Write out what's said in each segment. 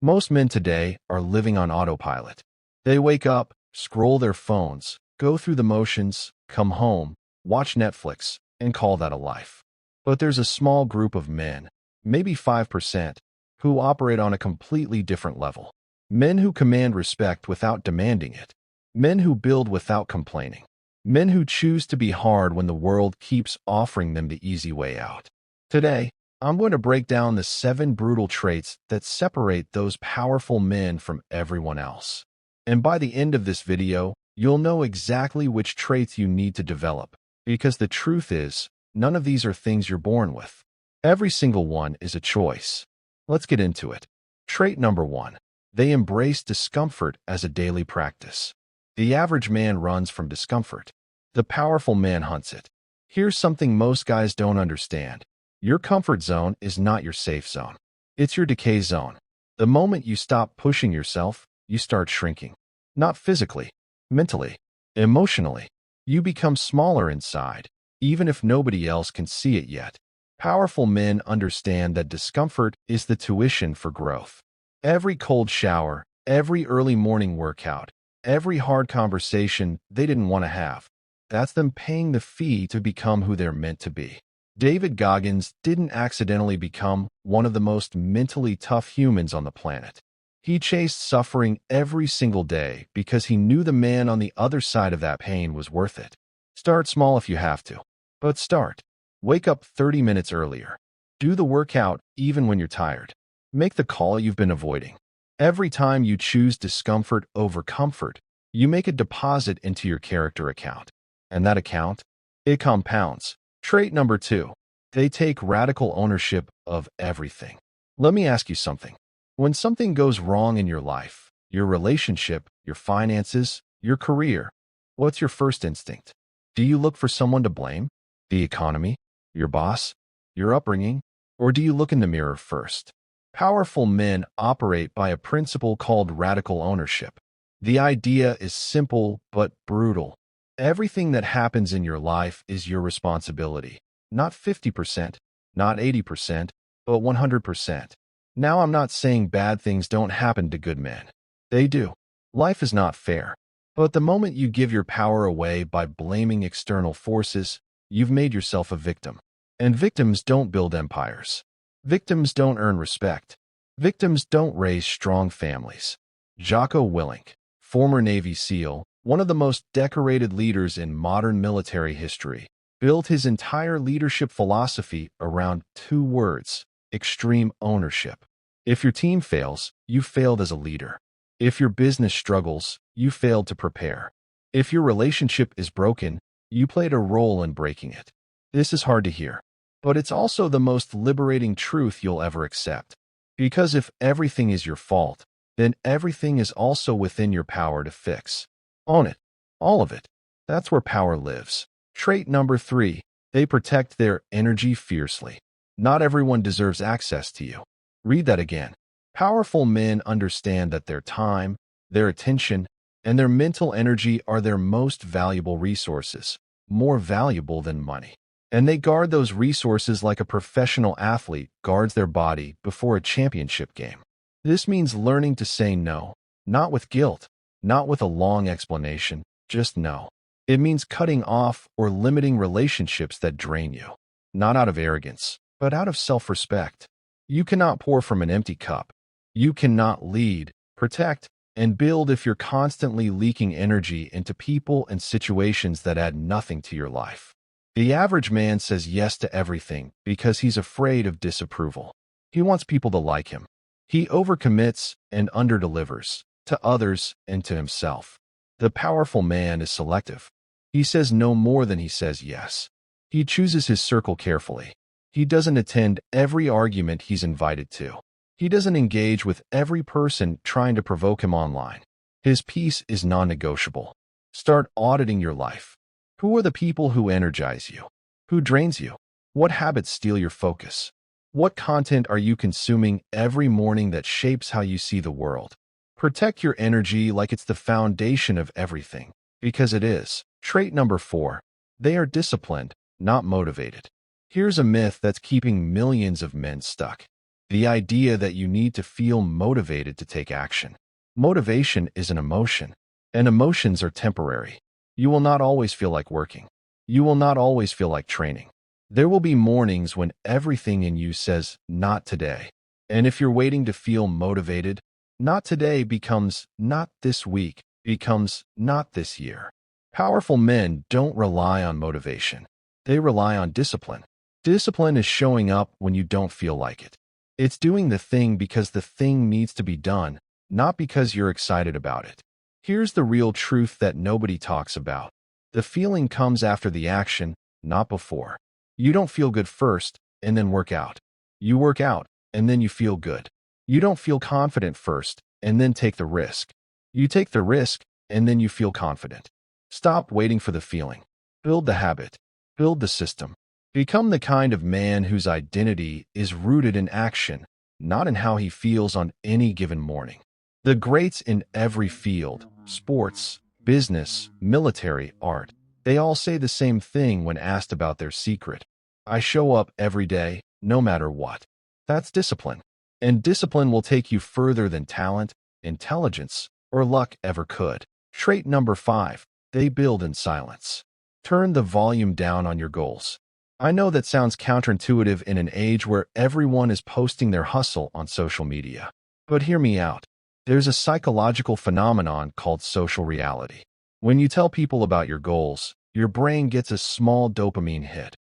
Most men today are living on autopilot. They wake up, scroll their phones, go through the motions, come home, watch Netflix, and call that a life. But there's a small group of men, maybe 5%, who operate on a completely different level. Men who command respect without demanding it. Men who build without complaining. Men who choose to be hard when the world keeps offering them the easy way out. Today, I'm going to break down the 7 brutal traits that separate those powerful men from everyone else. And by the end of this video, you'll know exactly which traits you need to develop, because the truth is, none of these are things you're born with. Every single one is a choice. Let's get into it. Trait number 1. They embrace discomfort as a daily practice. The average man runs from discomfort. The powerful man hunts it. Here's something most guys don't understand. Your comfort zone is not your safe zone. It's your decay zone. The moment you stop pushing yourself, you start shrinking. Not physically, mentally, emotionally. You become smaller inside, even if nobody else can see it yet. Powerful men understand that discomfort is the tuition for growth. Every cold shower, every early morning workout, every hard conversation they didn't want to have, that's them paying the fee to become who they're meant to be. David Goggins didn't accidentally become one of the most mentally tough humans on the planet. He chased suffering every single day because he knew the man on the other side of that pain was worth it. Start small if you have to, but start. Wake up 30 minutes earlier. Do the workout even when you're tired. Make the call you've been avoiding. Every time you choose discomfort over comfort, you make a deposit into your character account. And that account, it compounds. Trait number 2. They take radical ownership of everything. Let me ask you something. When something goes wrong in your life, your relationship, your finances, your career, what's your first instinct? Do you look for someone to blame? The economy? Your boss? Your upbringing? Or do you look in the mirror first? Powerful men operate by a principle called radical ownership. The idea is simple but brutal. Everything that happens in your life is your responsibility. Not 50%, not 80%, but 100%. Now, I'm not saying bad things don't happen to good men. They do. Life is not fair. But the moment you give your power away by blaming external forces, you've made yourself a victim. And victims don't build empires. Victims don't earn respect. Victims don't raise strong families. Jocko Willink, former Navy SEAL, one of the most decorated leaders in modern military history, built his entire leadership philosophy around 2 words: extreme ownership. If your team fails, you failed as a leader. If your business struggles, you failed to prepare. If your relationship is broken, you played a role in breaking it. This is hard to hear, but it's also the most liberating truth you'll ever accept. Because if everything is your fault, then everything is also within your power to fix. Own it. All of it. That's where power lives. Trait number 3. They protect their energy fiercely. Not everyone deserves access to you. Read that again. Powerful men understand that their time, their attention, and their mental energy are their most valuable resources, more valuable than money. And they guard those resources like a professional athlete guards their body before a championship game. This means learning to say no, not with guilt, not with a long explanation, just no. It means cutting off or limiting relationships that drain you, not out of arrogance, but out of self-respect. You cannot pour from an empty cup. You cannot lead, protect, and build if you're constantly leaking energy into people and situations that add nothing to your life. The average man says yes to everything because he's afraid of disapproval. He wants people to like him. He overcommits and underdelivers to others and to himself. The powerful man is selective. He says no more than he says yes. He chooses his circle carefully. He doesn't attend every argument he's invited to. He doesn't engage with every person trying to provoke him online. His peace is non-negotiable. Start auditing your life. Who are the people who energize you? Who drains you? What habits steal your focus? What content are you consuming every morning that shapes how you see the world? Protect your energy like it's the foundation of everything, because it is. Trait number 4. They are disciplined, not motivated. Here's a myth that's keeping millions of men stuck. the idea that you need to feel motivated to take action. Motivation is an emotion, and emotions are temporary. You will not always feel like working. You will not always feel like training. There will be mornings when everything in you says, not today. And if you're waiting to feel motivated, not today becomes not this week, becomes not this year. Powerful men don't rely on motivation. They rely on discipline. Discipline is showing up when you don't feel like it. It's doing the thing because the thing needs to be done, not because you're excited about it. Here's the real truth that nobody talks about. The feeling comes after the action, not before. You don't feel good first and then work out. You work out and then you feel good. You don't feel confident first and then take the risk. You take the risk and then you feel confident. Stop waiting for the feeling. Build the habit. Build the system. Become the kind of man whose identity is rooted in action, not in how he feels on any given morning. The greats in every field, sports, business, military, art, they all say the same thing when asked about their secret. I show up every day, no matter what. That's discipline. And discipline will take you further than talent, intelligence, or luck ever could. Trait number 5, they build in silence. Turn the volume down on your goals. I know that sounds counterintuitive in an age where everyone is posting their hustle on social media. But hear me out. There's a psychological phenomenon called social reality. When you tell people about your goals, your brain gets a small dopamine hit,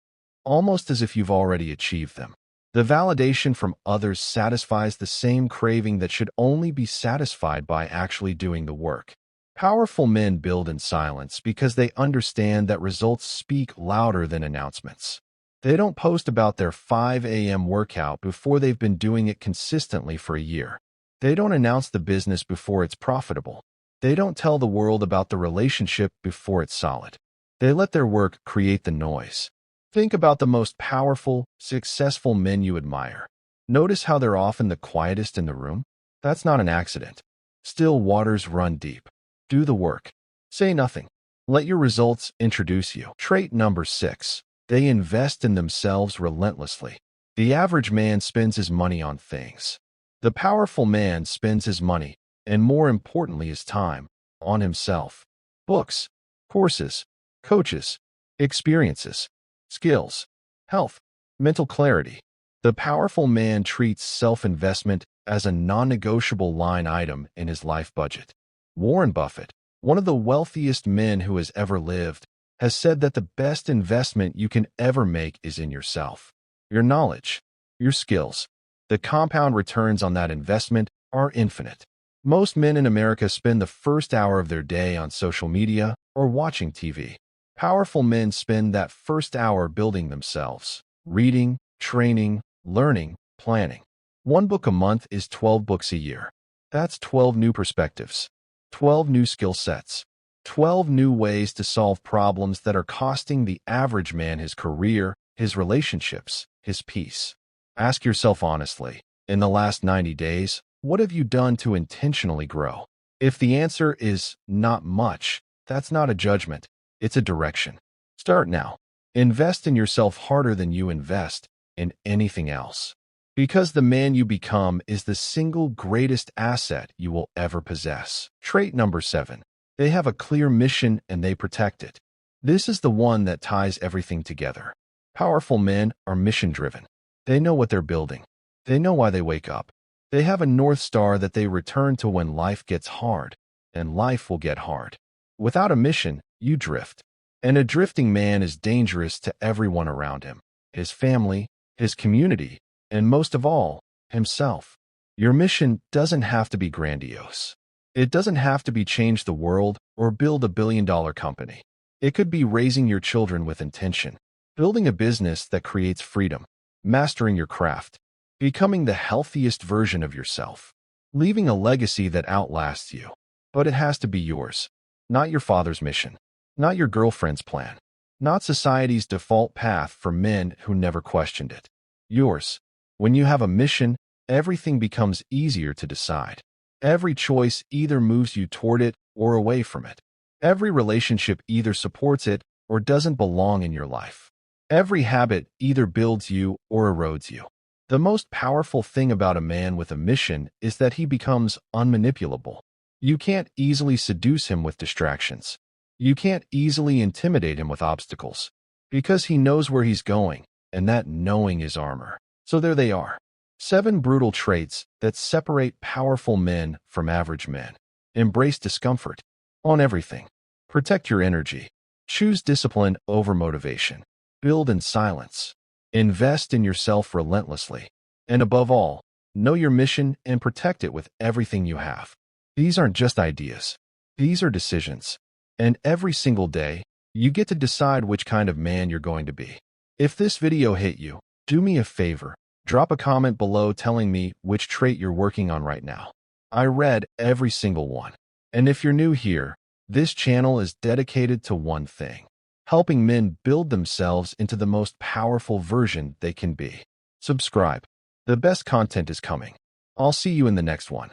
almost as if you've already achieved them. The validation from others satisfies the same craving that should only be satisfied by actually doing the work. Powerful men build in silence because they understand that results speak louder than announcements. They don't post about their 5 a.m. workout before they've been doing it consistently for a year. They don't announce the business before it's profitable. They don't tell the world about the relationship before it's solid. They let their work create the noise. Think about the most powerful, successful men you admire. Notice how they're often the quietest in the room? That's not an accident. Still waters run deep. Do the work. Say nothing. Let your results introduce you. Trait number 6. They invest in themselves relentlessly. The average man spends his money on things. The powerful man spends his money, and more importantly his time, on himself. Books, courses, coaches, experiences, skills, health, mental clarity. The powerful man treats self-investment as a non-negotiable line item in his life budget. Warren Buffett, one of the wealthiest men who has ever lived, has said that the best investment you can ever make is in yourself. Your knowledge, your skills. The compound returns on that investment are infinite. Most men in America spend the first hour of their day on social media or watching TV. Powerful men spend that first hour building themselves, reading, training, learning, planning. 1 book a month is 12 books a year. That's 12 new perspectives, 12 new skill sets, 12 new ways to solve problems that are costing the average man his career, his relationships, his peace. Ask yourself honestly, in the last 90 days, what have you done to intentionally grow? If the answer is not much, that's not a judgment, it's a direction. Start now. Invest in yourself harder than you invest in anything else. Because the man you become is the single greatest asset you will ever possess. Trait number 7. They have a clear mission and they protect it. This is the one that ties everything together. Powerful men are mission-driven. They know what they're building. They know why they wake up. They have a North Star that they return to when life gets hard, and life will get hard. Without a mission, you drift. And a drifting man is dangerous to everyone around him, his family, his community, and most of all, himself. Your mission doesn't have to be grandiose. It doesn't have to be change the world or build a billion-dollar company. It could be raising your children with intention, building a business that creates freedom, mastering your craft, becoming the healthiest version of yourself, leaving a legacy that outlasts you. But it has to be yours, not your father's mission, not your girlfriend's plan, not society's default path for men who never questioned it. Yours. When you have a mission, everything becomes easier to decide. Every choice either moves you toward it or away from it. Every relationship either supports it or doesn't belong in your life. Every habit either builds you or erodes you. The most powerful thing about a man with a mission is that he becomes unmanipulable. You can't easily seduce him with distractions. You can't easily intimidate him with obstacles, because he knows where he's going, and that knowing is armor. So there they are. 7 brutal traits that separate powerful men from average men. Embrace discomfort on everything. Protect your energy. Choose discipline over motivation. Build in silence. Invest in yourself relentlessly. And above all, know your mission and protect it with everything you have. These aren't just ideas. These are decisions. And every single day, you get to decide which kind of man you're going to be. If this video hit you, do me a favor. Drop a comment below telling me which trait you're working on right now. I read every single one. And if you're new here, this channel is dedicated to one thing: helping men build themselves into the most powerful version they can be. Subscribe. The best content is coming. I'll see you in the next one.